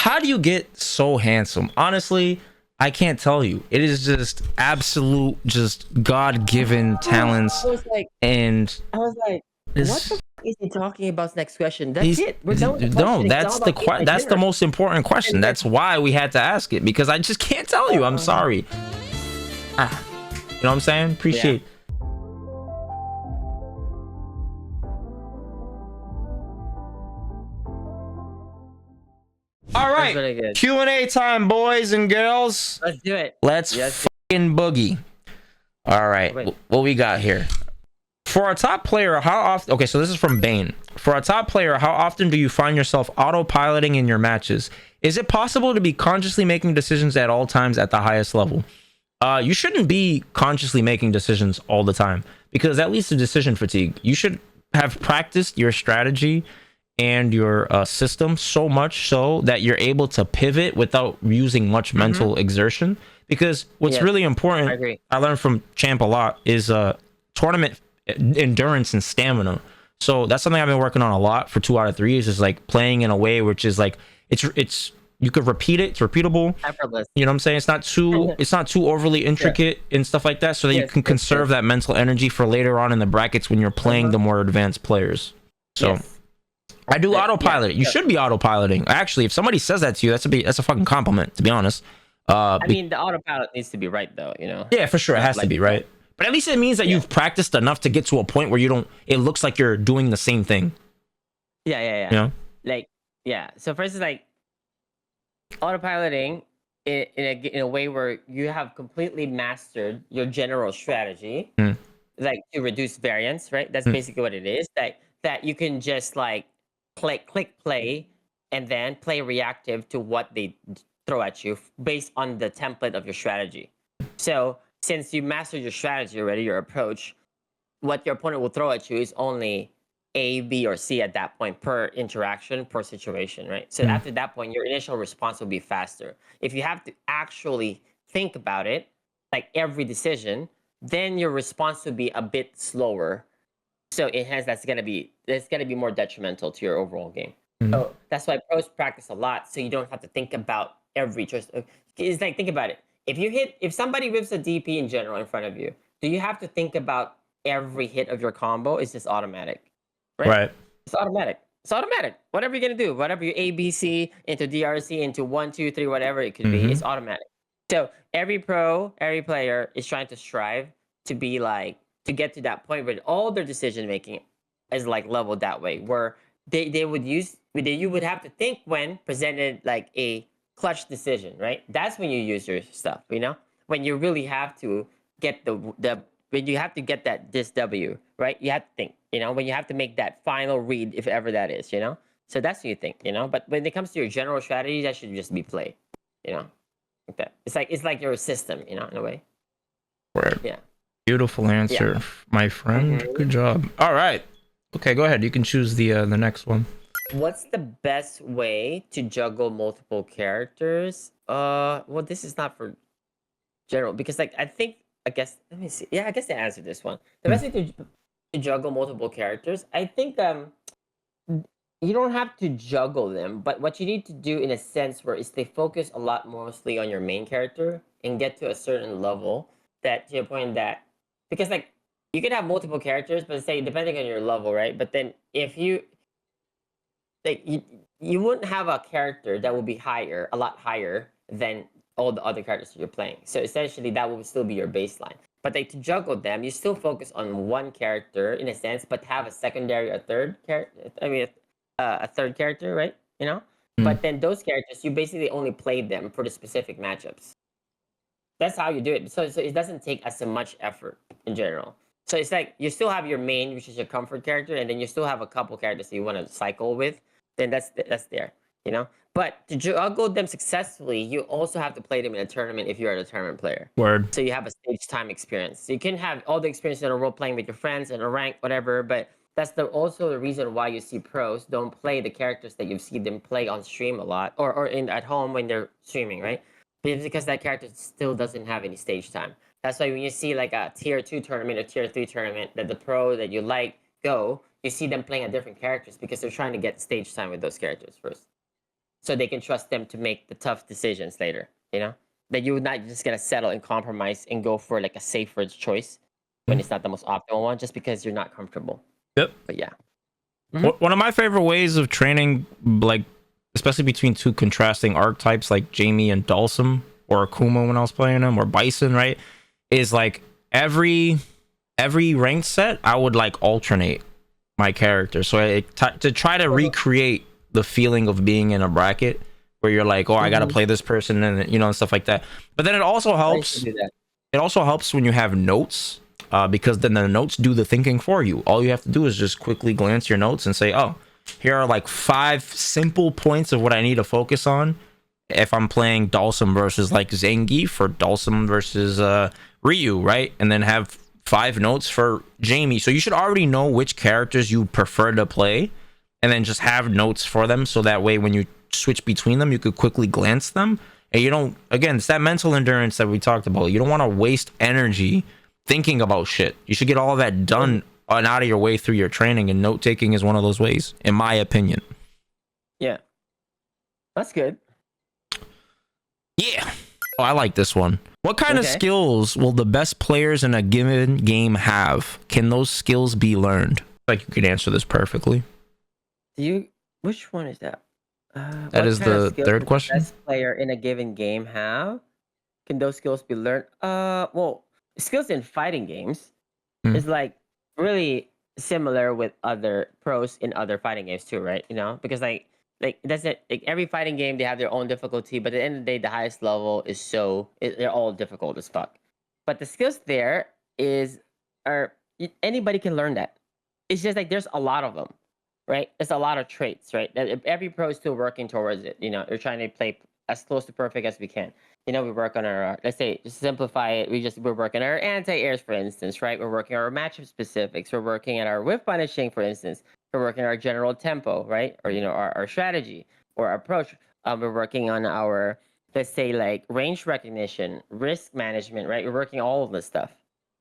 How do you get so handsome? Honestly, I can't tell you. It is just absolute, just God-given talents, I was like, and I was like, what the this. is he talking about next question? That's it. We're done with the No, question. It's all about being like that's the dinner. most important question. And then, That's why we had to ask it, because I just can't tell you. I'm sorry. Ah, you know what I'm saying? yeah. Appreciate. All That's right, really good. Q&A time, boys and girls. Let's do it. Let's Yes. fucking boogie. All right, Wait. what we got here? For our top player, how often? Okay, so this is from Bane. For our top player, how often do you find yourself autopiloting in your matches? Is it possible to be consciously making decisions at all times at the highest level? You shouldn't be consciously making decisions all the time, because that leads to decision fatigue. You should have practiced your strategy and your system so much so that you're able to pivot without using much mental exertion. Because what's really important, I agree. I learned from Champ a lot, is tournament endurance and stamina. So that's something I've been working on a lot for 2 out of 3 is like playing in a way which is like it's you could repeat it, it's repeatable. Effortless. You know what I'm saying? It's not too overly intricate and stuff like that, so that you can conserve that mental energy for later on in the brackets when you're playing the more advanced players. So I do autopilot. You should be autopiloting. Actually, if somebody says that to you, that's a fucking compliment, to be honest. I mean, the autopilot needs to be right, though. You know. Yeah, for sure, it has to be right. But at least it means that you've practiced enough to get to a point where you don't. It looks like you're doing the same thing. Yeah. You know? Like, yeah. So first is like autopiloting in a way where you have completely mastered your general strategy, like to reduce variance, right? That's basically what it is. That you can just like click play, and then play reactive to what they throw at you based on the template of your strategy. So since you mastered your strategy already, your approach, what your opponent will throw at you is only A, B, or C at that point per interaction, per situation, right? So after that point, your initial response will be faster. If you have to actually think about it, like every decision, then your response will be a bit slower. So hence that's gonna be more detrimental to your overall game. So that's why pros practice a lot, so you don't have to think about every choice. It's like, think about it. If somebody whips a DP in general in front of you, do you have to think about every hit of your combo? It's just automatic, right? It's automatic. It's automatic. Whatever you're gonna do, whatever you ABC into DRC into 1, 2, 3, whatever it could be, it's automatic. So every player is trying to strive to be like to get to that point where all their decision making is like leveled that way, where you would have to think when presented like a clutch decision, right? That's when you use your stuff, you know? When you really have to get when you have to get this W, right? You have to think, you know, when you have to make that final read, if ever that is, you know? So that's what you think, you know? But when it comes to your general strategy, that should just be played, you know? Like that. It's like your system, you know, in a way. Right. Yeah. Beautiful answer, my friend. Good job. All right. Okay, go ahead. You can choose the next one. What's the best way to juggle multiple characters? Well, this is not for general, because like I guess let me see. Yeah, I guess I answered this one. The best way to juggle multiple characters, I think you don't have to juggle them, but what you need to do in a sense where is they focus a lot mostly on your main character and get to a certain level that to your point that because like you can have multiple characters, but say depending on your level, right? But then if you like you wouldn't have a character that would be a lot higher than all the other characters that you're playing. So essentially, that would still be your baseline. But like to juggle them, you still focus on one character in a sense, but have a secondary, a third character. I mean, a third character, right? You know. But then those characters, you basically only play them for the specific matchups. That's how you do it. So it doesn't take as much effort in general. So it's like you still have your main, which is your comfort character, and then you still have a couple characters that you want to cycle with. Then that's there, you know. But to juggle them successfully, you also have to play them in a tournament if you're a tournament player. Word. So you have a stage time experience. So you can have all the experience in a role playing with your friends and a rank, whatever. But that's also the reason why you see pros don't play the characters that you see them play on stream a lot or at home when they're streaming, right? Because that character still doesn't have any stage time. That's why when you see like a tier 2 tournament or tier 3 tournament that the pro that you like go, you see them playing a different characters because they're trying to get stage time with those characters first. so they can trust them to make the tough decisions later. You know, that you're not just gonna settle and compromise and go for like a safer choice when it's not the most optimal one, just because you're not comfortable. Yep. But yeah. One of my favorite ways of training, like especially between two contrasting archetypes like Jamie and Dhalsim, or Akuma when I was playing him, or Bison, right, is like every ranked set I would like alternate my character, so to try to recreate the feeling of being in a bracket where you're like, oh, I gotta play this person, and and stuff like that. But then it also helps. It also helps when you have notes, because then the notes do the thinking for you. All you have to do is just quickly glance your notes and say, oh, here are like 5 simple points of what I need to focus on if I'm playing Dhalsim versus like Zangief, or Dhalsim versus Ryu, right? And then have 5 notes for Jamie. So you should already know which characters you prefer to play, and then just have notes for them, so that way when you switch between them, you could quickly glance them, and you don't, again, it's that mental endurance that we talked about. You don't want to waste energy thinking about shit. You should get all of that done and out of your way through your training, and note taking is one of those ways, in my opinion. Yeah, that's good. Yeah. Oh, I like this one. What kind of skills will the best players in a given game have? Can those skills be learned? Like, you can answer this perfectly. Which one is that? That is the third question. Best player in a given game have? Can those skills be learned? Well, skills in fighting games is like really similar with other pros in other fighting games too, right? You know, because like that's it. Like every fighting game, they have their own difficulty, but at the end of the day, the highest level is they're all difficult as fuck. But the skills there anybody can learn that. It's just like there's a lot of them, right? There's a lot of traits, right? Every pro is still working towards it. You know, we're trying to play as close to perfect as we can. You know, we work on our, let's say, just simplify it. We're working on our anti-airs, for instance, right? We're working on our matchup specifics. We're working at our whiff punishing, for instance. We're working on our general tempo, right? Or, our strategy or approach. We're working on our, let's say, like range recognition, risk management, right? We're working all of this stuff,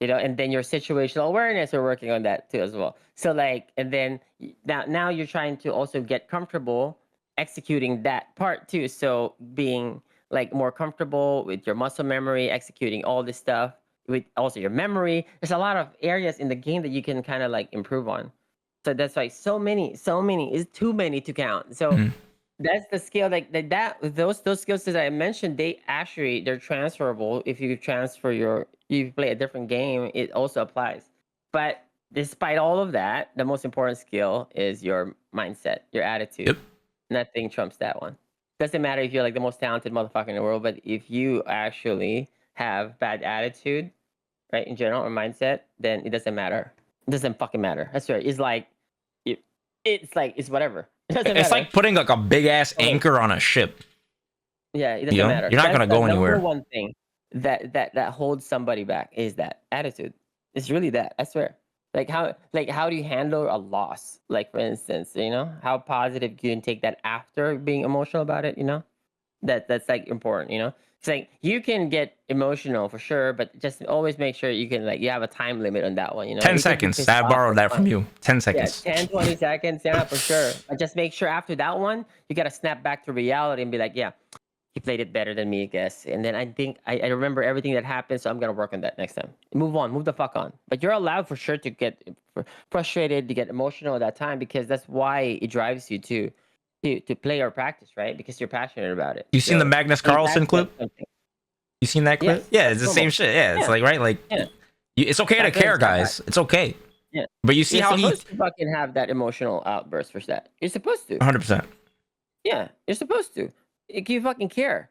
and then your situational awareness, we're working on that too as well. So like, and then now you're trying to also get comfortable executing that part too. So being like more comfortable with your muscle memory, executing all this stuff, with also your memory. There's a lot of areas in the game that you can kind of like improve on. So that's why so many is too many to count. So that's the skill those skills that I mentioned, they're transferable. If you you play a different game, it also applies. But despite all of that, the most important skill is your mindset, your attitude. Yep. Nothing trumps that one. Doesn't matter if you're like the most talented motherfucker in the world, but if you actually have bad attitude, right, in general, or mindset, then it doesn't matter. It doesn't fucking matter. That's right. It's like, it's whatever. It doesn't It's matter. like putting like a big ass anchor on a ship. Yeah, it doesn't matter. You're not gonna go anywhere. Number one thing that holds somebody back is that attitude. It's really that. I swear. Like how do you handle a loss? Like, for instance, how positive you can take that after being emotional about it. That's like important. It's like you can get emotional for sure, but just always make sure you can you have a time limit on that one. 10 seconds. I borrowed that from you. 10 seconds. Yeah, 10, 20 seconds. Yeah, for sure. But just make sure after that one, you gotta snap back to reality and be like, yeah, he played it better than me, I guess. And then I think I remember everything that happened, so I'm gonna work on that next time. Move on, move the fuck on. But you're allowed for sure to get frustrated, to get emotional at that time, because that's why it drives you to play or practice, right? Because you're passionate about it. You seen the Magnus Carlsen clip? You seen that clip? Yes. Yeah, it's the same shit. Yeah, it's like, right, like, it's okay to care, guys. It's okay. Yeah, but you see how you're supposed to fucking have that emotional outburst for that. You're supposed to. 100%. Yeah, you're supposed to. You fucking care,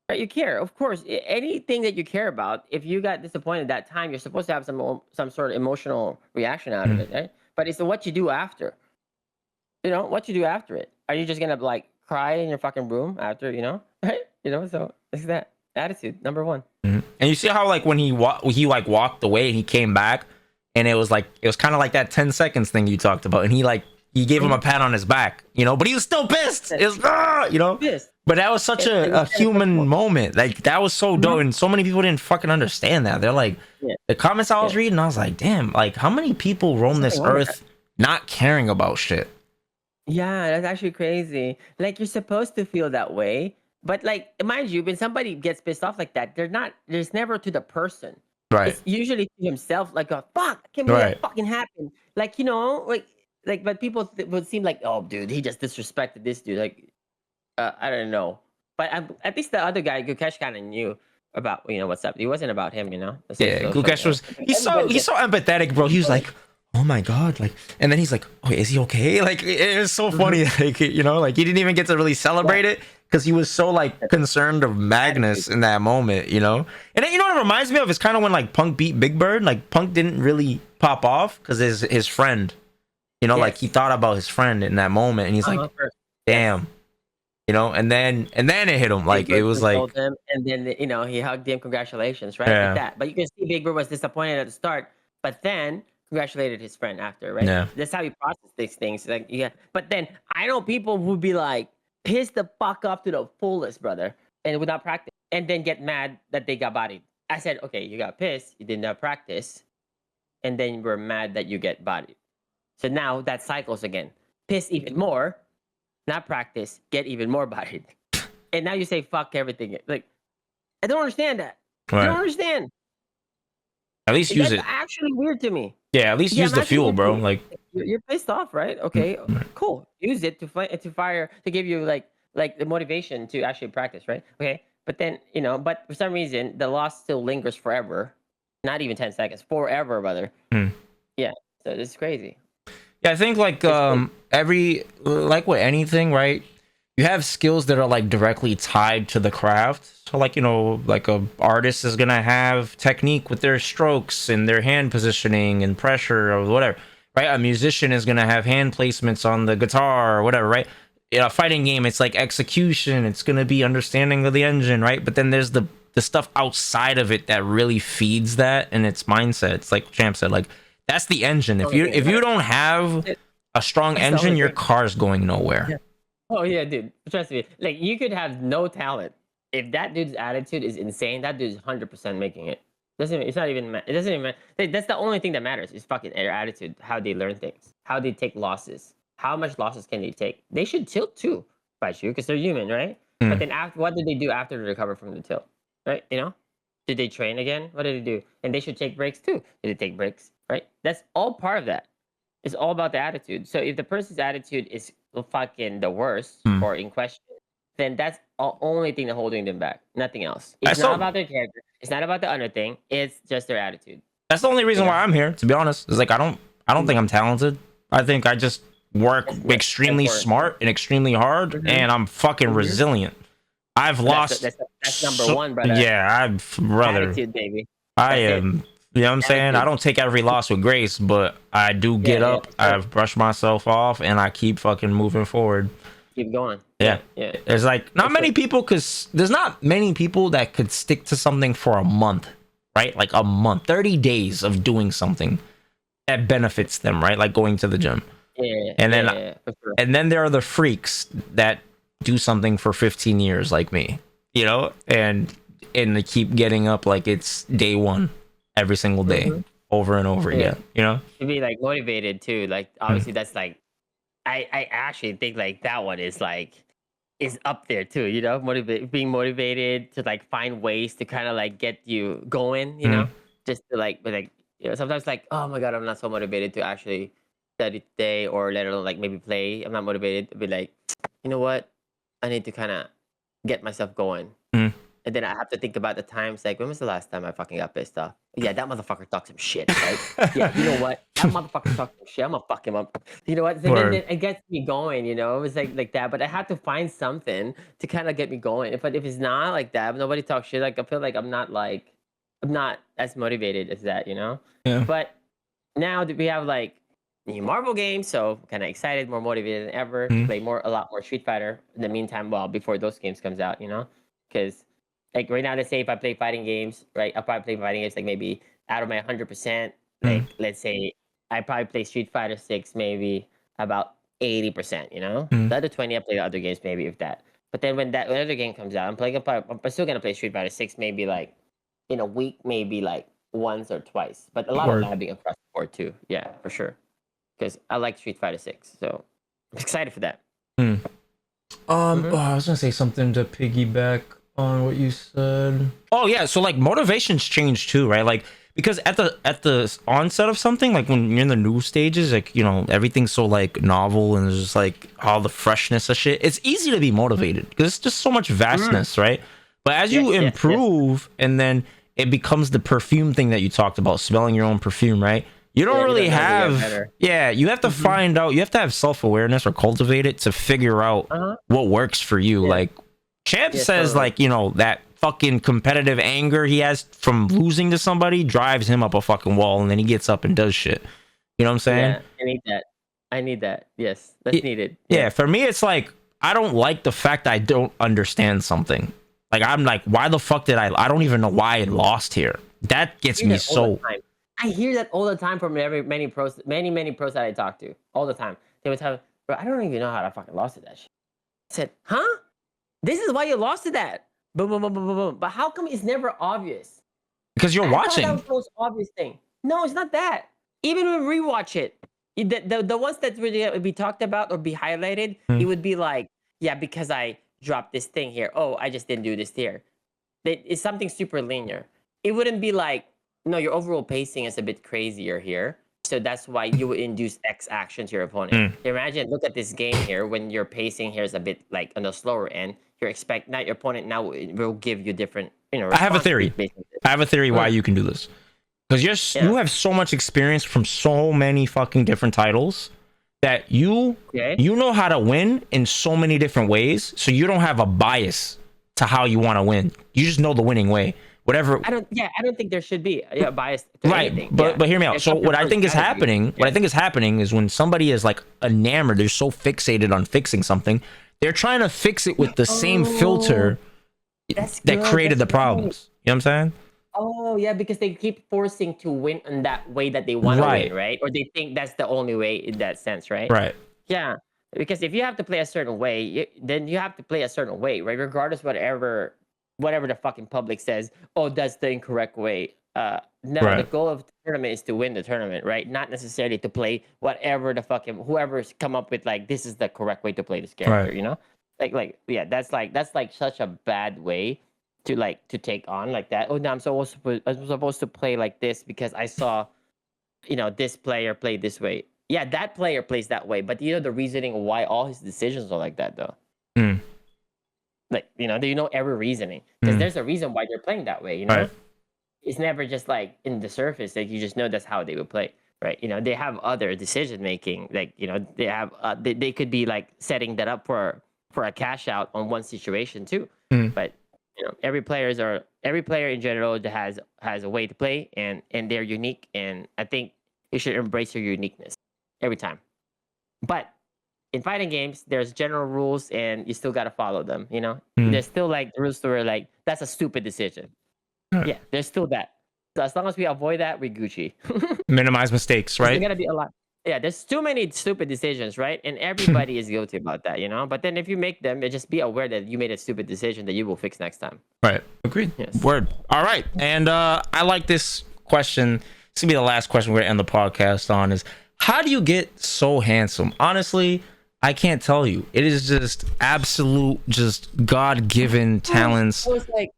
right? You care, of course. Anything that you care about, if you got disappointed at that time, you're supposed to have some sort of emotional reaction out of it, right? But it's what you do after. What you do after it. Are you just gonna like cry in your fucking room after? Right? So it's that attitude, number one. And you see how like when he walked away and he came back, and it was kind of like that 10 seconds thing you talked about, and he gave him a pat on his back, but he was still pissed. It was, Pissed. But that was such a human moment. Like, that was so dope, and so many people didn't fucking understand that. They're like, the comments I was reading, I was like, damn, like, how many people roam this earth not caring about shit? Yeah, that's actually crazy. Like you're supposed to feel that way, but like mind you, when somebody gets pissed off like that, they're not. There's never to the person. Right. It's usually to himself. Like a fuck, I can't believe that Right. fucking happened. Like like. But people would seem like, oh, dude, he just disrespected this dude. Like, I don't know. But at least the other guy, Gukesh, kind of knew about what's up. It wasn't about him, So Yeah, still showing Gukesh that. was But he's everybody so empathetic, bro. He was like, "Oh my god," like, and then he's like, "Oh, is he okay?" Like, it was so Mhm. funny, like, like he didn't even get to really Yeah, celebrate it because he was so like concerned of attitude. Magnus in that moment. And then what it reminds me of is kind of when like Punk beat Big Bird. Like Punk didn't really pop off because his friend, like he Yes. thought about his friend in that moment, and he's like, First. Yes. "Damn," and then it hit him. Big Like it Bird was consoled like, him, and then he hugged him. Congratulations, right? Like yeah, that. But you can see Big Bird was disappointed at the start, but then congratulated his friend after, right? yeah. That's how you process these things. Like yeah. But then I know people who be like pissed the fuck off to the fullest, brother, and without practice, and then get mad that they got bodied. I said, okay, you got pissed, you didn't have practice, and then you were mad that you get bodied. So now that cycles again. Piss even more, not practice, get even more bodied. And now you say fuck everything. Like I don't understand that. I don't Right. understand. At least use That's it. actually weird to me. Yeah, at least Yeah, use I'm the actually fuel, weird to bro. me. Like, You're pissed off, right? mm, Okay, right. cool. Use it to fire to give you like the motivation to actually practice, right? Okay, but then but for some reason the loss still lingers forever. Not even 10 seconds, forever, brother. Mm. Yeah, so it's crazy. Yeah, I think like It's crazy. every like with anything, right? You have skills that are like directly tied to the craft. So like, like a artist is gonna have technique with their strokes and their hand positioning and pressure or whatever, right? A musician is gonna have hand placements on the guitar or whatever, right? In a fighting game, it's like execution, it's gonna be understanding of the engine, right? But then there's the stuff outside of it that really feeds that, and it's mindset. It's like Champ said, like that's the engine. If Only you thing that if you matters. don't have It- a strong That's the engine, only your thing. car's going nowhere. Yeah. Oh yeah, dude. Trust me. Like you could have no talent. If that dude's attitude is insane, that dude's 100% making it. Doesn't it's not even it doesn't even matter. That's the only thing that matters is fucking their attitude, how they learn things, how they take losses, how much losses can they take. They should tilt too, fight you, because they're human, right? But Mm. then after, what did they do after they recover from the tilt, right? Did they train again? What did they do? And they should take breaks too. Did they take breaks? Right? That's all part of that. It's all about the attitude. So if the person's attitude is fucking the worst Mm. or in question, then that's the only thing that's holding them back. Nothing else. I It's not still about their character. It's not about the other thing. It's just their attitude. That's the only You reason know. why I'm here, to be honest. Is like I don't think I'm talented. I think I just work That's good. That's extremely important. smart and extremely hard, Mm-hmm. and I'm fucking Mm-hmm. resilient. I've lost That's number so, one, brother. yeah, I've brother. Attitude, baby. I That's it. am, you know what I'm saying? I Attitude. don't take every loss with grace, but I do Yeah, get yeah, up, for sure. I've brushed myself off, and I keep fucking moving forward. Keep going. Yeah. Yeah, yeah. There's like For not sure. many people, because there's not many people that could stick to something for a month, right? Like a month, 30 days of doing something that benefits them, right? Like going to the gym. Yeah, And then yeah, for sure. and then there are the freaks that do something for 15 years like me, and they keep getting up like it's day one every single day, Mm-hmm. over and over Yeah. again. To be like motivated too. Like Mm. obviously that's like I actually think like that one is up there too, being motivated to like find ways to kind of like get you going, Mm. just to like sometimes like, oh my god, I'm not so motivated to actually study today or let alone like maybe play. I'm not motivated to be like, you know what? I need to kind of get myself going. Mm. And then I have to think about the times like when was the last time I fucking got pissed off? Yeah, that motherfucker talked some shit, right? Yeah, you know what? That motherfucker talked some shit. I'm gonna fuck him up. You know what? So then Word. it gets me going. It was like that. But I had to find something to kind of get me going. If it's not like that, if nobody talks shit. Like I feel like I'm not as motivated as that. Yeah. But now that we have like new Marvel games, so kind of excited, more motivated than ever to Mm. play a lot more Street Fighter. In the meantime, well, before those games comes out, because like right now, let's say if I play fighting games, right, I'll probably play fighting games like maybe out of my 100%, like Mm. let's say I probably play Street Fighter 6 maybe about 80%. Mm. The other 20 I play the other games maybe if that. But then when that other game comes out, I'm still gonna play Street Fighter 6 maybe like in a week, maybe like once or twice. But a lot of Word. that being across the board too. Yeah, for sure. Because I like Street Fighter 6, so excited for that. Oh, I was gonna say something to piggyback on what you said. Oh yeah, so like motivations change too, right? Like because at the onset of something, like when you're in the new stages, like you know everything's so like novel and there's just like all the freshness of shit. It's easy to be motivated because it's just so much vastness, right? But as you improve, and then it becomes the perfume thing that you talked about, smelling your own perfume, right? You don't really have, you have to find out, you have to have self-awareness or cultivate it to figure out what works for you. Like Champ says, like, you know, that fucking competitive anger he has from losing to somebody drives him up a fucking wall, and then he gets up and does shit. You know what I'm saying? Yeah, I need that. Yes, that's needed. Yeah, for me, it's like, I don't like the fact I don't understand something. Like, I'm like, why the fuck did I don't even know why I lost here. That gets me so... I hear that all the time from many pros that I talk to all the time. They would tell me, bro, I don't even know how I fucking lost to that shit. I said, huh? This is why you lost to that. Boom, boom, boom, boom, boom, boom. But how come it's never obvious? Because you're watching. That was the most obvious thing. No, it's not that. Even when we rewatch it, the ones that really be talked about or be highlighted, it would be like, yeah, because I dropped this thing here. Oh, I just didn't do this here. It's something super linear. It wouldn't be like, no, your overall pacing is a bit crazier here. So that's why you would induce X action to your opponent. Imagine, look at this game here. When your pacing here is a bit like on the slower end, your opponent now will give you different, you know. I have a theory. Why you can do this. Because you have so much experience from so many fucking different titles that you know how to win in so many different ways. So you don't have a bias to how you want to win. You just know the winning way. Whatever. I don't think there should be a bias to anything. But hear me out. So what I think is happening, is when somebody is like enamored, they're so fixated on fixing something, they're trying to fix it with the same filter that created the problems. You know what I'm saying? Oh yeah, because they keep forcing to win in that way that they want to win, right? Or they think that's the only way in that sense, right? Right. Yeah. Because if you have to play a certain way, then you have to play a certain way, right? Regardless whatever the fucking public says, oh, that's the incorrect way. The goal of the tournament is to win the tournament, right? Not necessarily to play whatever the fucking whoever's come up with, like, this is the correct way to play this character, you know? That's like such a bad way to take on like that. Oh, no, I'm supposed to play like this because I saw, you know, this player play this way. Yeah, that player plays that way, but you know the reasoning why all his decisions are like that, though. Like, you know, do you know every reasoning? Because there's a reason why they're playing that way, you know? Right. It's never just like in the surface that you just know that's how they would play, right? You know, they have other decision making, like, you know, they have they could be like setting that up for a cash out on one situation too. But you know, every player in general has a way to play, and they're unique, and I think you should embrace your uniqueness every time. But in fighting games, there's general rules, and you still got to follow them. You know, there's still like rules where like that's a stupid decision. Yeah, there's still that. So as long as we avoid that, we Gucci. Minimize mistakes, right? There's gonna be a lot. Yeah, there's too many stupid decisions, right? And everybody is guilty about that, you know. But then if you make them, just be aware that you made a stupid decision that you will fix next time. Right. Agreed. Yes. Word. All right. And I like this question. This will be the last question we're gonna end the podcast on. Is how do you get so handsome? Honestly, I can't tell you. It is just absolute, just God-given talents. I was like,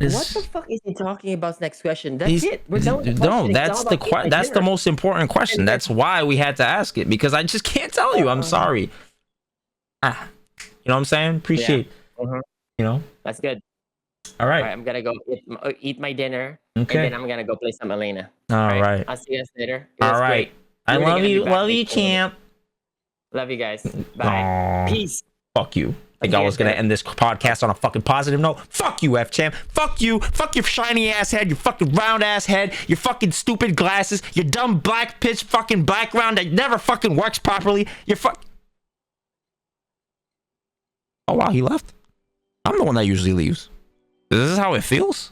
what the fuck is he talking about? Next question. That's it. We're done with the question. No, that's the most important question. That's why we had to ask it, because I just can't tell you. I'm sorry. You know what I'm saying? Appreciate. You know. That's good. All right. I'm gonna go eat my dinner, and then I'm gonna go play some Elena. All right. I'll see you guys later. All right. I love you, champ. Love you guys. Bye. Peace. Fuck you. I think I was gonna end this podcast on a fucking positive note. Fuck you, F-Champ. Fuck you. Fuck your shiny ass head, your fucking round ass head, your fucking stupid glasses, your dumb black pitch fucking background that never fucking works properly. Oh wow, he left? I'm the one that usually leaves. This is how it feels?